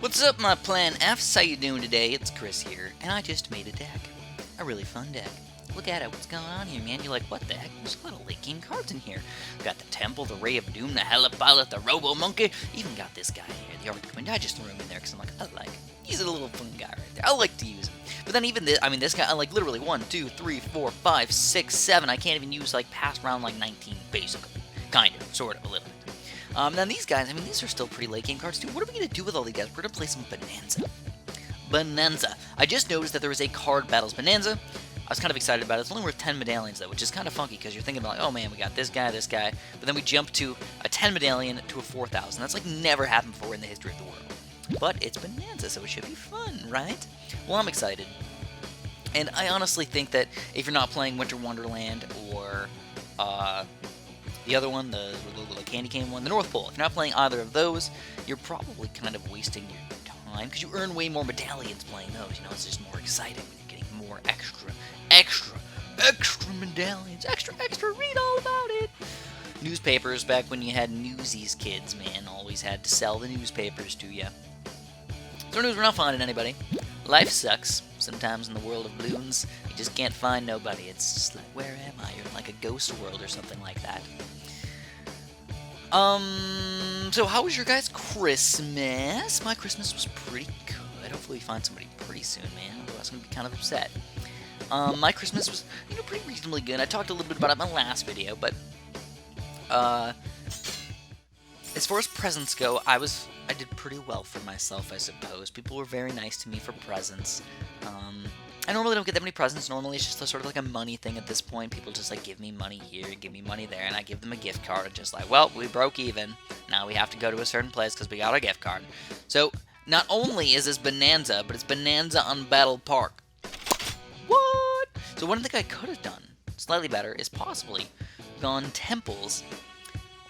What's up, my Plan Fs? How you doing today? It's Chris here, and I just made a deck. A really fun deck. Look at it, what's going on here, man? You're like, what the heck? There's a lot of late game cards in here. Got the Temple, the Ray of Doom, the Helipilot, the Robo Monkey. Even got this guy here, the Arctic Wind. I just threw him in there because I'm like, he's a little fun guy right there. I like to use him. But then even this, this guy, I like literally 1, 2, 3, 4, 5, 6, 7. I can't even use like past round like 19, basically. Kind of, sort of, a little bit. Now these guys, these are still pretty late game cards too. What are we going to do with all these guys? We're going to play some Bonanza. I just noticed that there was a card battles Bonanza. I was kind of excited about it. It's only worth 10 medallions though, which is kind of funky because you're thinking about like, oh man, we got this guy, but then we jump to a 10 medallion to a 4,000. That's like never happened before in the history of the world. But it's Bonanza, so it should be fun, right? Well, I'm excited. And I honestly think that if you're not playing Winter Wonderland or the other one, the candy cane one, the North Pole, if you're not playing either of those, you're probably kind of wasting your time because you earn way more medallions playing those. You know, it's just more exciting when you're getting more extra medallions. Extra, read all about it. Newspapers, back when you had Newsies, kids, man, always had to sell the newspapers to you. So news, we're not finding anybody. Life sucks. Sometimes in the world of Bloons, you just can't find nobody. It's just like, where am I? You're in like a ghost world or something like that. So how was your guys' Christmas? My Christmas was pretty good. Hopefully we find somebody pretty soon, man. Otherwise I'm gonna be kind of upset. My Christmas was, pretty reasonably good. I talked a little bit about it in my last video, but, as far as presents go, I did pretty well for myself, I suppose. People were very nice to me for presents. I normally don't get that many presents. Normally it's just sort of like a money thing at this point. People just like give me money here, give me money there, and I give them a gift card. Just like, well, we broke even. Now we have to go to a certain place because we got our gift card. So not only is this Bonanza, but it's Bonanza on Battle Park. What? So one thing I could have done slightly better is possibly gone temples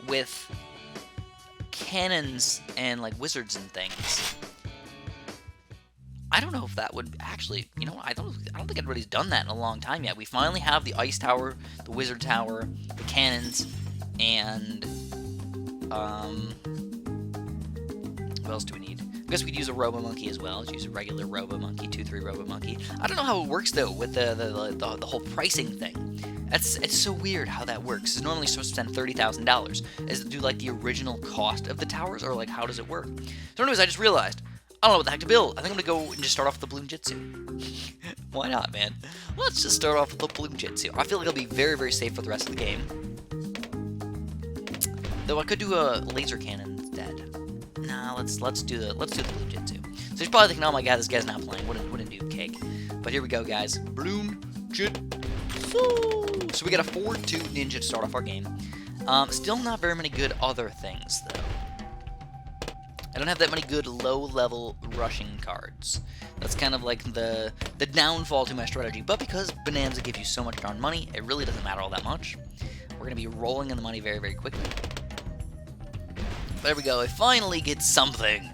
with cannons and like wizards and things. I don't know if that would actually, I don't think anybody's done that in a long time yet. We finally have the ice tower, the wizard tower, the cannons, and what else do we need? I guess we'd use a Robo Monkey as well. Let's use a regular Robo Monkey, 2-3 Robo Monkey. I don't know how it works though with the whole pricing thing. It's so weird how that works. It's normally supposed to spend $30,000. Is it do like the original cost of the towers, or like how does it work? So anyways, I just realized I don't know what the heck to build. I think I'm gonna go and just start off with the Bloon Jitsu. Why not, man? Let's just start off with the Bloon Jitsu. I feel like it'll be very, very safe for the rest of the game. Though I could do a laser cannon instead. Nah, let's do the Bloon Jitsu. So you're probably thinking, oh my god, this guy's not playing. What a noob cake. But here we go, guys. Bloon Jitsu. So we got a 4-2 ninja to start off our game. Still not very many good other things though. I don't have that many good low-level rushing cards. That's kind of like the downfall to my strategy. But because Bonanza gives you so much darn money, it really doesn't matter all that much. We're going to be rolling in the money very, very quickly. There we go. I finally get something.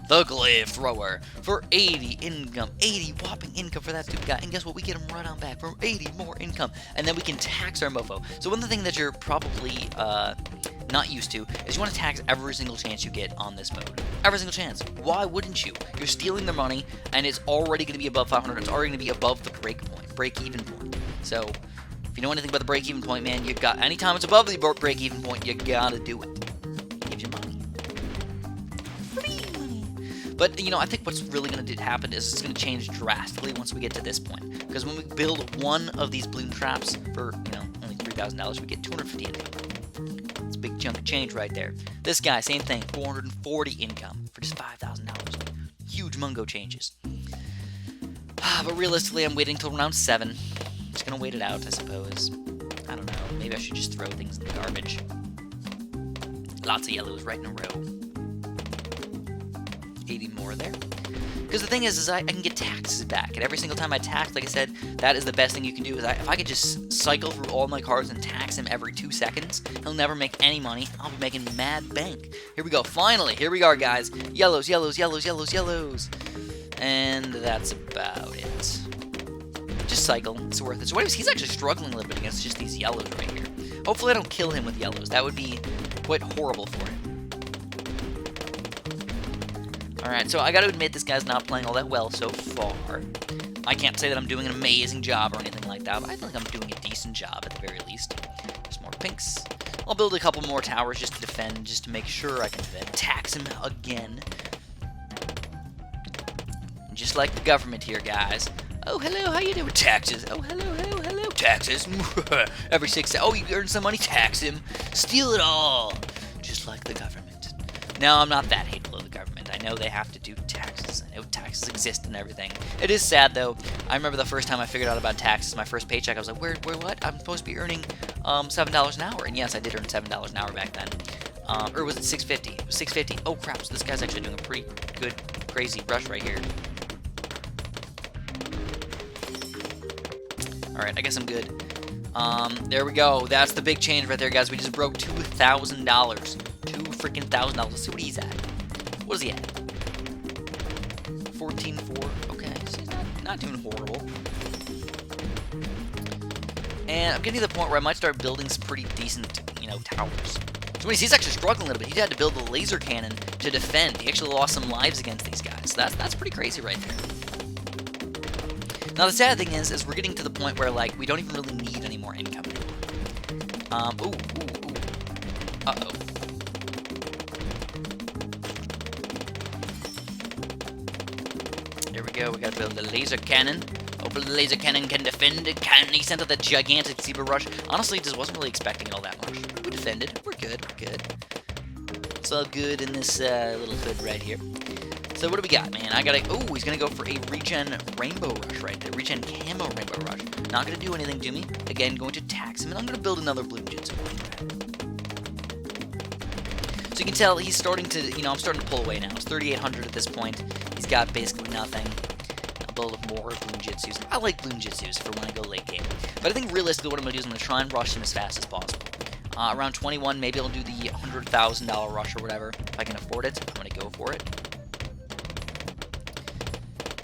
The Glaive Thrower for 80 income. 80 whopping income for that stupid guy. And guess what? We get him right on back for 80 more income. And then we can tax our mofo. So one of the things that you're probably not used to is you want to tax every single chance you get on this mode. Every single chance. Why wouldn't you? You're stealing their money, and it's already going to be above 500. It's already going to be above the break-even point. So if you know anything about the break-even point, man, you got anytime it's above the break-even point, you gotta do it. Give you money. But, I think what's really going to happen is it's going to change drastically once we get to this point. Because when we build one of these balloon traps for, only $3,000, we get 250 income. It's a big chunk of change right there. This guy, same thing, 440 income for just $5,000. Huge mungo changes. But realistically, I'm waiting till round 7. Just going to wait it out, I suppose. I don't know. Maybe I should just throw things in the garbage. Lots of yellows right in a row. 80 more there. Because the thing is I can get taxes back. And every single time I tax, like I said, that is the best thing you can do. Is if I could just cycle through all my cards and tax him every 2 seconds, he'll never make any money. I'll be making mad bank. Here we go. Finally, here we are, guys. Yellows, yellows, yellows, yellows, yellows. And that's about it. Just cycle. It's worth it. So anyways, he's actually struggling a little bit against just these yellows right here. Hopefully I don't kill him with yellows. That would be quite horrible for him. Alright, so I gotta admit this guy's not playing all that well so far. I can't say that I'm doing an amazing job or anything like that, but I feel like I'm doing a decent job at the very least. Just more pinks. I'll build a couple more towers just to defend, just to make sure I can defend. Tax him again. Just like the government here, guys. Oh, hello, how you doing? Taxes. Oh, hello, taxes. Every 6 oh, you earned some money? Tax him. Steal it all. Just like the government. No, I'm not that hateful of the government. I know they have to do taxes. I know taxes exist and everything. It is sad, though. I remember the first time I figured out about taxes, my first paycheck, I was like, where, what? I'm supposed to be earning $7 an hour. And yes, I did earn $7 an hour back then. Or was it $6.50? It was $6.50. Oh, crap. So this guy's actually doing a pretty good, crazy rush right here. Alright, I guess I'm good. There we go. That's the big change right there, guys. We just broke $2,000. Freaking $1,000. Let's see what he's at. What is he at? 14.4. Okay, so he's not doing horrible. And I'm getting to the point where I might start building some pretty decent, towers. So he's actually struggling a little bit. He had to build a laser cannon to defend. He actually lost some lives against these guys. So that's pretty crazy right there. Now the sad thing is we're getting to the point where we don't even really need any more income anymore. Ooh. Uh-oh. There we go. We gotta build the laser cannon. Hopefully the laser cannon can defend it. He sent out the gigantic zebra rush. Honestly, just wasn't really expecting it all that much. We defended. We're good. It's all good in this little hood right here. So what do we got, man? Oh, he's gonna go for a regen rainbow rush right there. Regen camo rainbow rush. Not gonna do anything to me. Again, going to tax him, and I'm gonna build another blue jutsu. So you can tell he's starting to, I'm starting to pull away now. It's 3,800 at this point. He's got basically nothing. I'll build more Bloon Jitsus. I like Bloon Jitsus for when I go late game. But I think realistically what I'm going to do is I'm going to try and rush him as fast as possible. Around 21, maybe I'll do the $100,000 rush or whatever. If I can afford it, I'm going to go for it.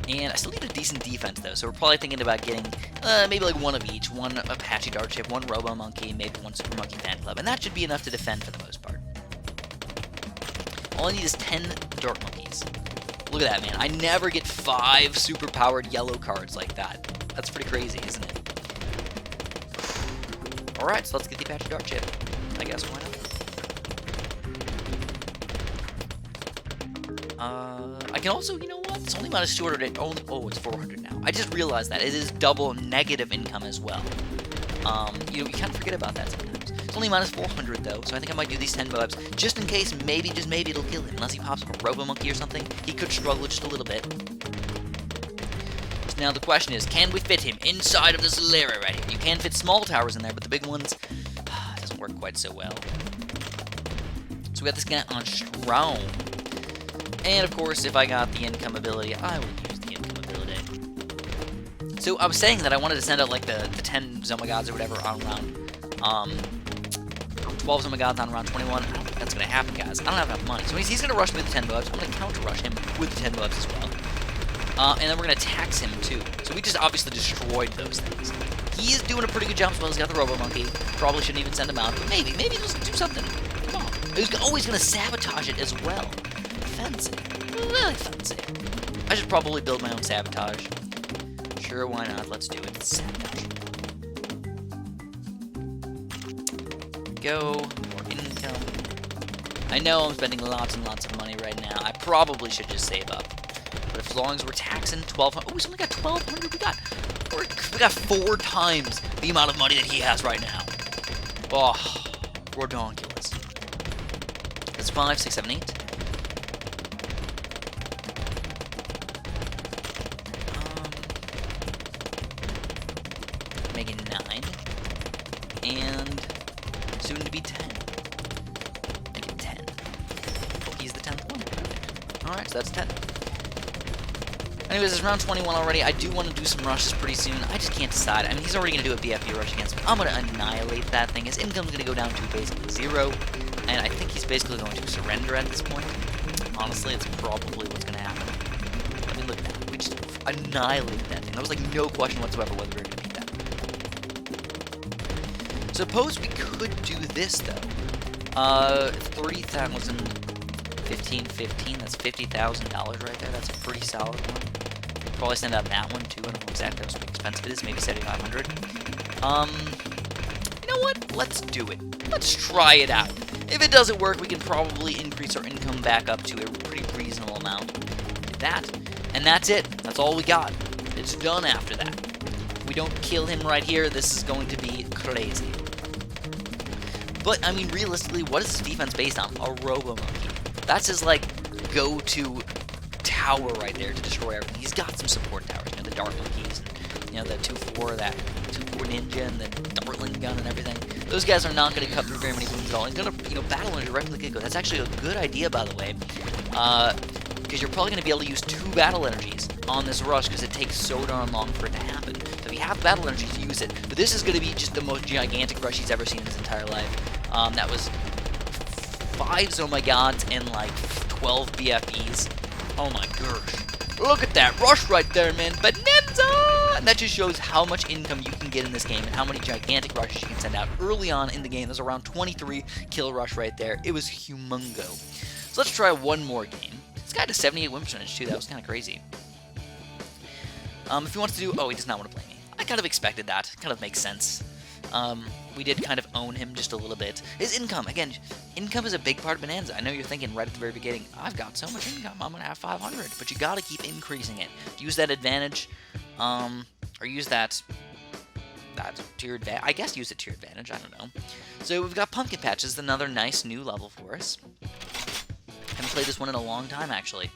And I still need a decent defense, though, so we're probably thinking about getting maybe one of each. One Apache Dart Ship, one Robo Monkey, maybe one Super Monkey Fan Club. And that should be enough to defend for the most part. All I need is 10 Dart Monkeys. Look at that, man. I never get 5 super-powered yellow cards like that. That's pretty crazy, isn't it? Alright, so let's get the Apache Dart Ship. I guess, why not? I can also, you know what? It's only minus 200. Oh, it's 400 now. I just realized that. It is double negative income as well. You kind of forget about that sometimes. It's only minus 400, though, so I think I might do these 10 webs, just in case, maybe, just maybe, it'll kill him. Unless he pops up a Robo Monkey or something, he could struggle just a little bit. So now the question is, can we fit him inside of this lair right here? You can fit small towers in there, but the big ones, it doesn't work quite so well. So we got this guy on Strong. And, of course, if I got the income ability, I will use the income ability. So I was saying that I wanted to send out, the 10 Zomagods or whatever on round, 12 Zomagods on round 21. I don't think that's going to happen, guys. I don't have enough money. So he's going to rush me with the 10 buffs. I'm going to counter-rush him with the 10 buffs as well. And then we're going to tax him, too. So we just obviously destroyed those things. He is doing a pretty good job as well. He's got the Robo Monkey. Probably shouldn't even send him out, but maybe he'll do something. Come on. He's always going to sabotage it as well. Fancy. Really fancy. I should probably build my own sabotage. Sure, why not? Let's do it. Sabotage. Go. More income. I know I'm spending lots and lots of money right now. I probably should just save up. But as long as we're taxing 1,200... Oh, we only got 1,200. We got 4 times the amount of money that he has right now. Oh, redonkulous. That's 5, 6, 7, 8. Making 9. And soon to be 10. Make it 10. Oh, he's the 10th one. Alright, so that's 10. Anyways, it's round 21 already. I do want to do some rushes pretty soon. I just can't decide. I mean, he's already going to do a BFB rush against me. I'm going to annihilate that thing. His income's going to go down to basically 0. And I think he's basically going to surrender at this point. Honestly, it's probably what's going to happen. I mean, look at that. We just annihilated that thing. There was no question whatsoever whether we were going to beat that. Suppose we could do this, though. 30,000. 15, that's $50,000 right there. That's a pretty solid one. Probably send out that one too. I don't know exactly how expensive it is. Maybe 7,500. You know what? Let's do it. Let's try it out. If it doesn't work, we can probably increase our income back up to a pretty reasonable amount. That, and that's it. That's all we got. It's done after that. If we don't kill him right here, this is going to be crazy. But, I mean, realistically, what is his defense based on? A Robo-Monkey. That's his, like, go-to tower right there to destroy everything. He's got some support towers, you know, the Dark Monkeys, and, you know, the 2-4, that 2-4 Ninja, and the Dartling gun and everything. Those guys are not going to cut through very many wounds at all. He's going to, you know, battle under directly the get-go. That's actually a good idea, by the way, because you're probably going to be able to use 2 battle energies on this rush, because it takes so darn long for it to happen. So if you have battle energies, use it. But this is going to be just the most gigantic rush he's ever seen in his entire life. That was 5 oh my gods and like 12 BFEs. Oh my gosh. Look at that rush right there, man. Bonanza! And that just shows how much income you can get in this game and how many gigantic rushes you can send out early on in the game. There's around 23 kill rush right there. It was humongo. So let's try one more game. This guy had a 78 win percentage too. That was kind of crazy. If he wants to do... Oh, he does not want to play me. I kind of expected that. Kind of makes sense. We did kind of own him just a little bit. His income, again, income is a big part of Bonanza. I know you're thinking right at the very beginning, I've got so much income, I'm going to have 500. But you got to keep increasing it. Use that advantage, or use that to your advantage. I guess use it to your advantage, I don't know. So we've got Pumpkin Patch. This is another nice new level for us. Haven't played this one in a long time, actually.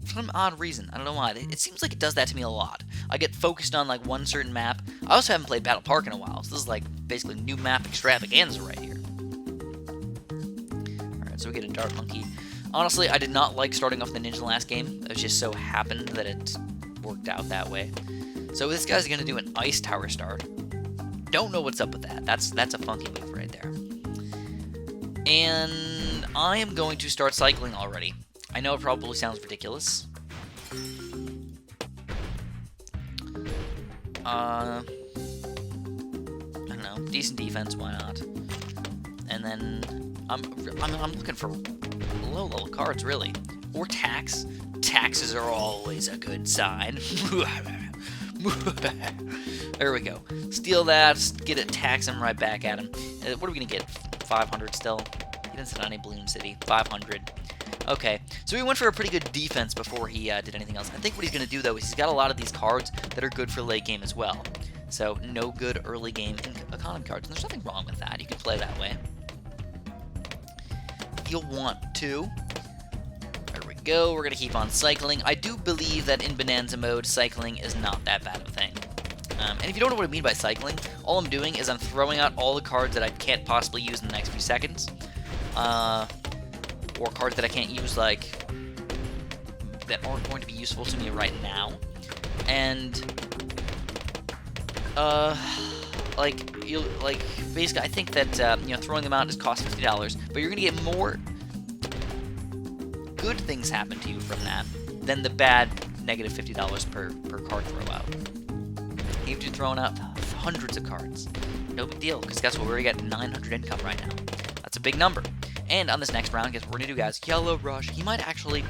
For some odd reason. I don't know why. It seems like it does that to me a lot. I get focused on, like, one certain map. I also haven't played Battle Park in a while, so this is, like, basically new map extravaganza right here. Alright, so we get a Dart Monkey. Honestly, I did not like starting off the Ninja last game. It just so happened that it worked out that way. So this guy's going to do an Ice Tower start. Don't know what's up with that. That's a funky move right there. And I am going to start cycling already. I know it probably sounds ridiculous. I don't know, decent defense, why not? And then I'm looking for low-level cards, really, or tax. Taxes are always a good sign. There we go. Steal that, get it, tax him right back at him. What are we gonna get? 500 still. He didn't sit on any Bloon City. 500. Okay, so he went for a pretty good defense before he did anything else. I think what he's going to do, though, is he's got a lot of these cards that are good for late game as well. So, no good early game economy cards. And there's nothing wrong with that. You can play that way. If you'll want to. There we go. We're going to keep on cycling. I do believe that in Bonanza mode, cycling is not that bad of a thing. And if you don't know what I mean by cycling, all I'm doing is I'm throwing out all the cards that I can't possibly use in the next few seconds. Or cards that I can't use, like, that aren't going to be useful to me right now. And, basically, I think that, you know, throwing them out just costs $50, but you're going to get more good things happen to you from that than the bad negative $50 per card throw out. If you're throwing out hundreds of cards, no big deal, because guess what, we already got 900 income right now. That's a big number. And on this next round, guess what we're going to do, guys? Yellow Rush. He might actually...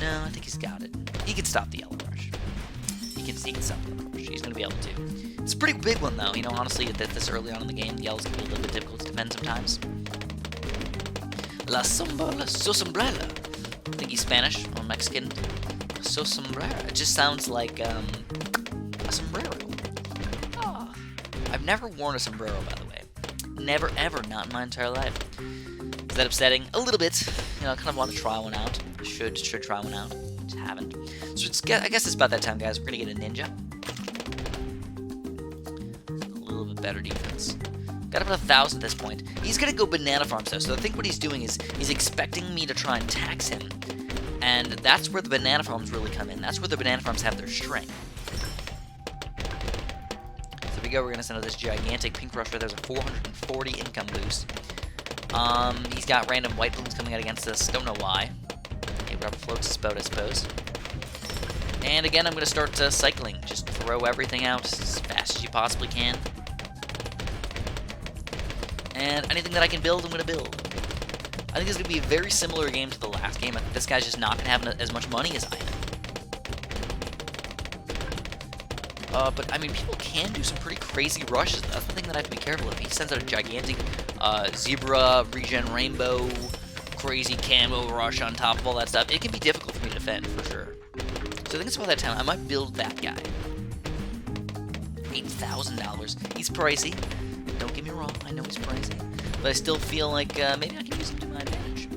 No, I think he's got it. He can stop the Yellow Rush. He can stop the Yellow Rush. He's going to be able to. It's a pretty big one, though. You know, honestly, this early on in the game, the yellows can be a little bit difficult to defend sometimes. La Sombrella. I think he's Spanish or Mexican. So sombrero. It just sounds like a sombrero. Oh. I've never worn a sombrero, by the way. Never, ever, not in my entire life. Is that upsetting? A little bit. You know, I kind of want to try one out. Should try one out. Just haven't. So I guess it's about that time, guys. We're going to get a Ninja. A little bit better defense. Got about 1,000 at this point. He's going to go Banana Farms, though. So I think what he's doing is he's expecting me to try and tax him. And that's where the Banana Farms really come in. That's where the Banana Farms have their strength. So we go. We're going to send out this gigantic Pink Rush. There's a 440 income boost. He's got random white balloons coming out against us. Don't know why. Okay, whatever floats his boat, I suppose. And again, I'm going to start cycling. Just throw everything out as fast as you possibly can. And anything that I can build, I'm going to build. I think it's going to be a very similar game to the last game. I think this guy's just not going to have as much money as I am. But, I mean, people can do some pretty crazy rushes. That's the thing that I have to be careful of. He sends out a gigantic Zebra, Regen Rainbow, crazy camo rush on top of all that stuff. It can be difficult for me to defend, for sure. So I think it's about that time. I might build that guy. $8,000. He's pricey. Don't get me wrong. I know he's pricey. But I still feel like maybe I can use him to my advantage.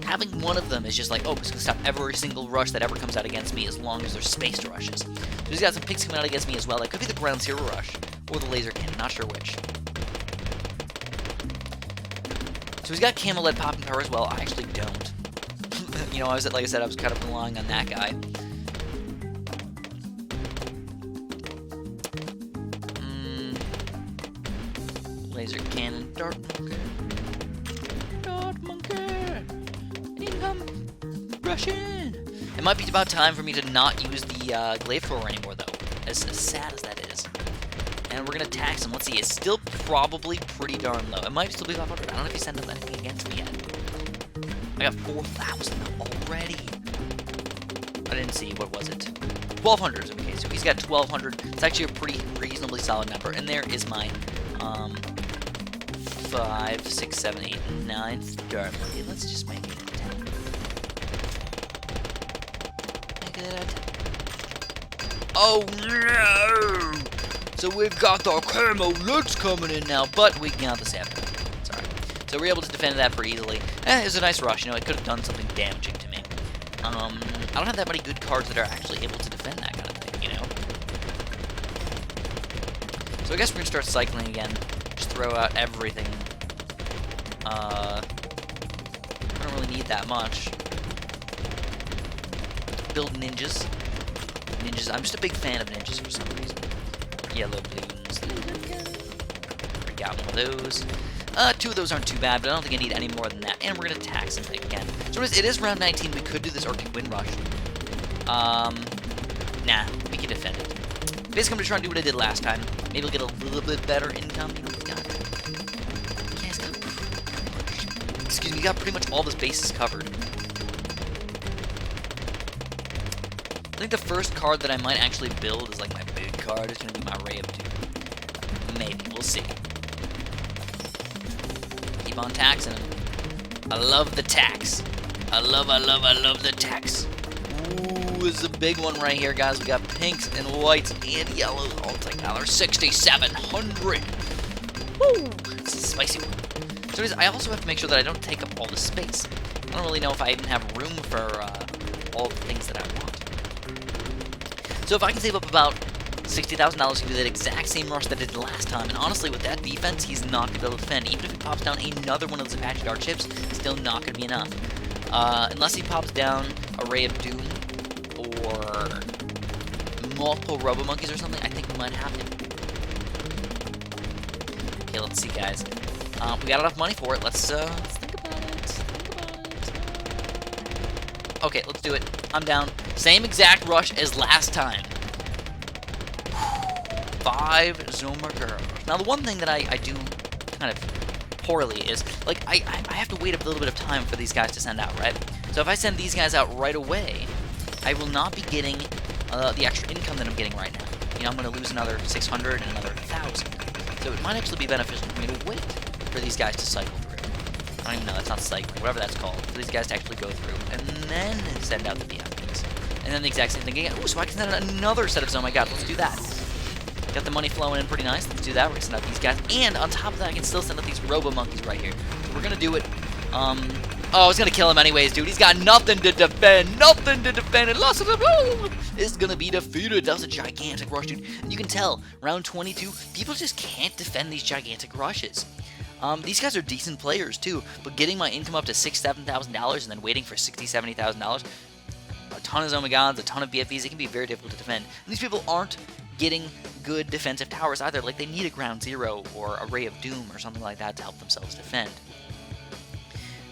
Having one of them is just like, oh, it's going to stop every single rush that ever comes out against me as long as there's spaced rushes. So he's got some picks coming out against me as well. That could be the ground zero rush or the laser cannon. Not sure which. So he's got camo lead popping power as well. I actually don't. You know, like I said, I was kind of relying on that guy. Laser cannon, dart monkey. Dart monkey! Income! Rush in! It might be about time for me to not use the glaive thrower anymore, though. As sad as that is. And we're gonna tax him. Let's see, it's still probably pretty darn low. It might still be 500. I don't know if he sent anything against me yet. I got 4,000 already. I didn't see, what was it? 1,200. Okay, so he's got 1,200. It's actually a pretty reasonably solid number. And there is my 5, 6, 7, 8, 9. Darn. Okay, let's just make it a 10. Make it a 10. Oh no! So we've got the camo looks coming in now, but we got the sabotage. It's alright. So we're able to defend that pretty easily. It was a nice rush. You know, it could have done something damaging to me. I don't have that many good cards that are actually able to defend that kind of thing, you know? So I guess we're going to start cycling again. Just throw out everything. I don't really need that much. Build ninjas. Ninjas. I'm just a big fan of ninjas for some reason. Yellow balloons. We got one of those. 2 of those aren't too bad, but I don't think I need any more than that. And we're going to tax him again. So it is round 19. We could do this Arctic Wind Rush. Nah, we can defend it. Basically, I'm going to try and do what I did last time. Maybe we'll get a little bit better income. You know, he's got pretty much, excuse me, he got pretty much all his bases covered. I think the first card that I might actually build is like my big card. It's going to be my Ray of Doom. Maybe. We'll see. Keep on taxing him. I love the tax. I love the tax. Ooh, this is a big one right here, guys. We got pinks and whites and yellows. Oh, it's like $6,700. Woo! It's a spicy one. So I also have to make sure that I don't take up all the space. I don't really know if I even have room for all the things that I want. So if I can save up about $60,000, he can do that exact same rush that I did last time. And honestly, with that defense, he's not going to be able to defend. Even if he pops down another one of those Apache Dart chips, still not going to be enough. Unless he pops down a Ray of Doom or multiple Robo Monkeys or something, I think we might have him. Okay, let's see, guys. We got enough money for it. Let's think about it. Okay, let's do it. I'm down. Same exact rush as last time. 5 Zoma girls. Now, the one thing that I do kind of poorly is, like, I have to wait a little bit of time for these guys to send out, right? So if I send these guys out right away, I will not be getting the extra income that I'm getting right now. You know, I'm going to lose another 600 and another 1,000. So it might actually be beneficial for me to wait for these guys to cycle through. I don't even know, that's not cycling, whatever that's called. For these guys to actually go through, and then send out the VIPs. And then the exact same thing again. Ooh, so I can send out another set of, oh my god, let's do that. Got the money flowing in pretty nice. Let's do that. We're going to send out these guys. And on top of that, I can still send out these Robo Monkeys right here. So we're going to do it. Oh, I was going to kill him anyways, dude. He's got nothing to defend. Nothing to defend. And lots of them is going to be defeated. That was a gigantic rush, dude. And you can tell, round 22, people just can't defend these gigantic rushes. These guys are decent players, too. But getting my income up to $6,000, $7,000 and then waiting for $60,000, $70,000, a ton of Zomagods, a ton of BFBs, it can be very difficult to defend. And these people aren't getting good defensive towers either. Like, they need a ground zero or a Ray of Doom or something like that to help themselves defend.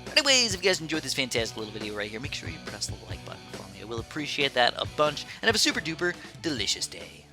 But anyways, if you guys enjoyed this fantastic little video right here, make sure you press the like button for me. I will appreciate that a bunch, and have a super duper delicious day.